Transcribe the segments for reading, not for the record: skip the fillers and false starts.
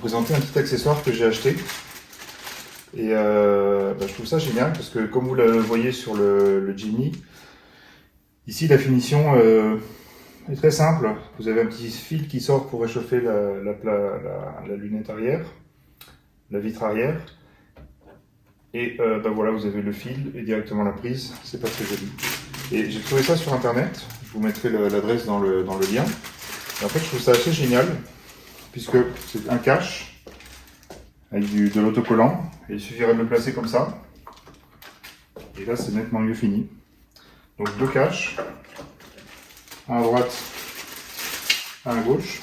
présenter un petit accessoire que j'ai acheté. Et je trouve ça génial parce que comme vous le voyez sur le Jimny, ici la finition est très simple. Vous avez un petit fil qui sort pour réchauffer la lunette arrière, la vitre arrière. Et voilà, vous avez le fil et directement la prise, c'est pas très joli. Et j'ai trouvé ça sur internet, je vous mettrai l'adresse dans le lien. Et en fait, je trouve ça assez génial, puisque c'est un cache avec de l'autocollant, et il suffirait de le placer comme ça. Et là, c'est nettement mieux fini. Donc deux caches, un à droite, un à gauche.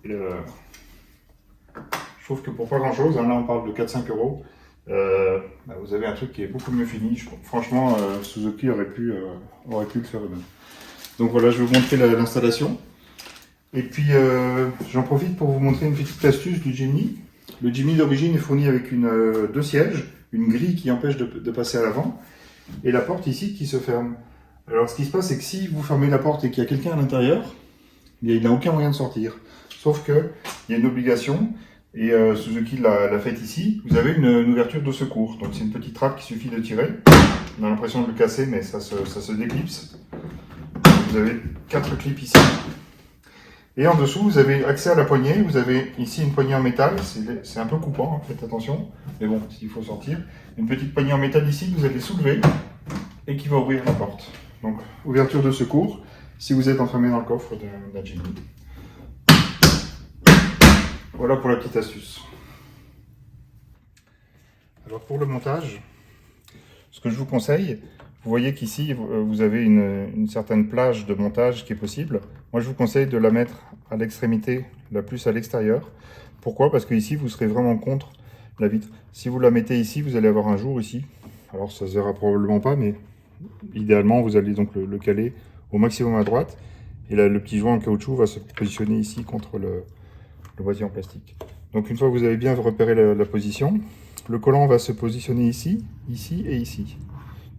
Et je trouve que pour pas grand chose, là on parle de 4-5 euros, vous avez un truc qui est beaucoup mieux fini. Franchement, Suzuki aurait pu le faire eux-mêmes. Donc voilà, je vais vous montrer l'installation. Et puis j'en profite pour vous montrer une petite astuce du Jimny. Le Jimny d'origine est fourni avec deux sièges, une grille qui empêche de passer à l'avant, et la porte ici qui se ferme. Alors ce qui se passe, c'est que si vous fermez la porte et qu'il y a quelqu'un à l'intérieur, il n'a aucun moyen de sortir. Sauf qu'il y a une obligation. Et Suzuki l'a fait ici, vous avez une ouverture de secours. Donc c'est une petite trappe qu'il suffit de tirer. On a l'impression de le casser, mais ça se déclipse. Vous avez 4 clips ici. Et en dessous, vous avez accès à la poignée. Vous avez ici une poignée en métal. C'est un peu coupant, hein, faites attention. Mais bon, s'il faut sortir. Une petite poignée en métal ici que vous allez soulever et qui va ouvrir la porte. Donc, ouverture de secours si vous êtes enfermé dans le coffre d'un Jimny. Voilà pour la petite astuce. Alors pour le montage, ce que je vous conseille, vous voyez qu'ici vous avez une certaine plage de montage qui est possible. Moi je vous conseille de la mettre à l'extrémité, la plus à l'extérieur. Pourquoi? Parce que ici vous serez vraiment contre la vitre. Si vous la mettez ici, vous allez avoir un jour ici. Alors ça se verra probablement pas, mais idéalement vous allez donc le caler au maximum à droite. Et là le petit joint en caoutchouc va se positionner ici contre le boîtier en plastique. Donc une fois que vous avez bien repéré la position, le collant va se positionner ici, ici et ici.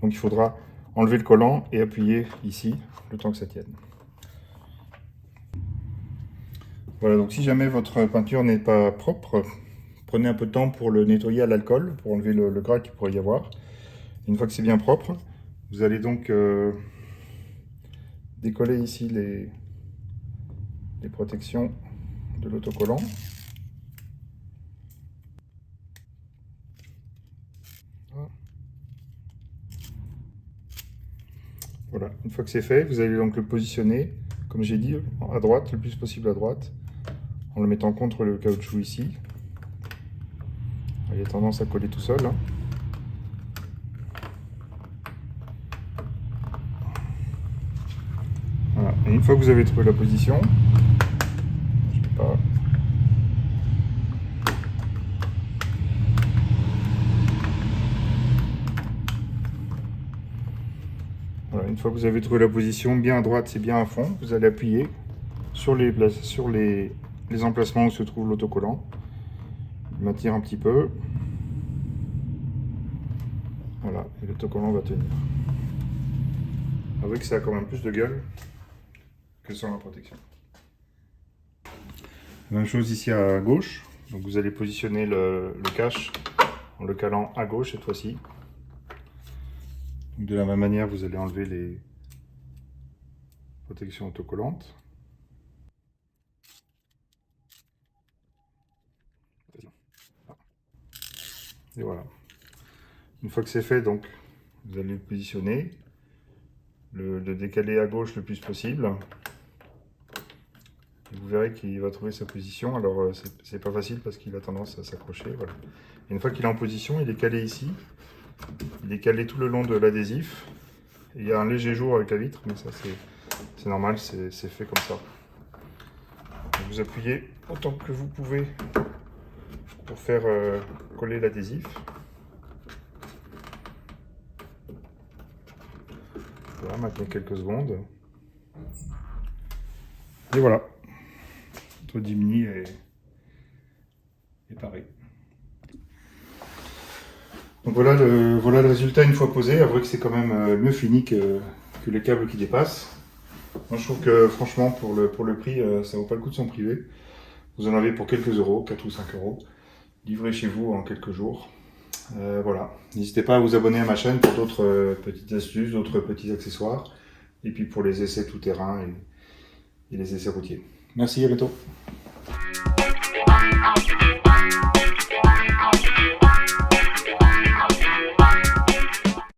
Donc il faudra enlever le collant et appuyer ici, le temps que ça tienne. Voilà, donc si jamais votre peinture n'est pas propre, prenez un peu de temps pour le nettoyer à l'alcool, pour enlever le gras qu'il pourrait y avoir. Une fois que c'est bien propre, vous allez donc décoller ici les protections de l'autocollant. Voilà, une fois que c'est fait, vous allez donc le positionner, comme j'ai dit, à droite, le plus possible à droite, en le mettant contre le caoutchouc ici. Il a tendance à coller tout seul. Hein. Voilà. Et une fois que vous avez trouvé la position, je sais pas. Voilà, une fois que vous avez trouvé la position, bien à droite, c'est bien à fond, vous allez appuyer sur les emplacements où se trouve l'autocollant. Maintenir un petit peu. Voilà, et l'autocollant va tenir. Avouez que ça a quand même plus de gueule que sans la protection. Même chose ici à gauche. Donc vous allez positionner le cache en le calant à gauche cette fois-ci. De la même manière, vous allez enlever les protections autocollantes. Et voilà. Une fois que c'est fait, donc, vous allez le positionner, le décaler à gauche le plus possible. Et vous verrez qu'il va trouver sa position. Alors, c'est pas facile parce qu'il a tendance à s'accrocher. Voilà. Et une fois qu'il est en position, il est calé ici. Il est calé tout le long de l'adhésif. Il y a un léger jour avec la vitre, mais ça c'est normal, c'est fait comme ça. Donc vous appuyez autant que vous pouvez pour faire coller l'adhésif. Voilà, maintenant quelques secondes. Et voilà, votre Jimny est paré. Donc voilà le résultat une fois posé. Avouez que c'est quand même mieux fini que les câbles qui dépassent. Moi je trouve que franchement pour le prix, ça vaut pas le coup de s'en priver. Vous en avez pour quelques euros, 4 ou 5 euros, livré chez vous en quelques jours. Voilà, n'hésitez pas à vous abonner à ma chaîne pour d'autres petites astuces, d'autres petits accessoires, et puis pour les essais tout-terrain et les essais routiers. Merci, à bientôt.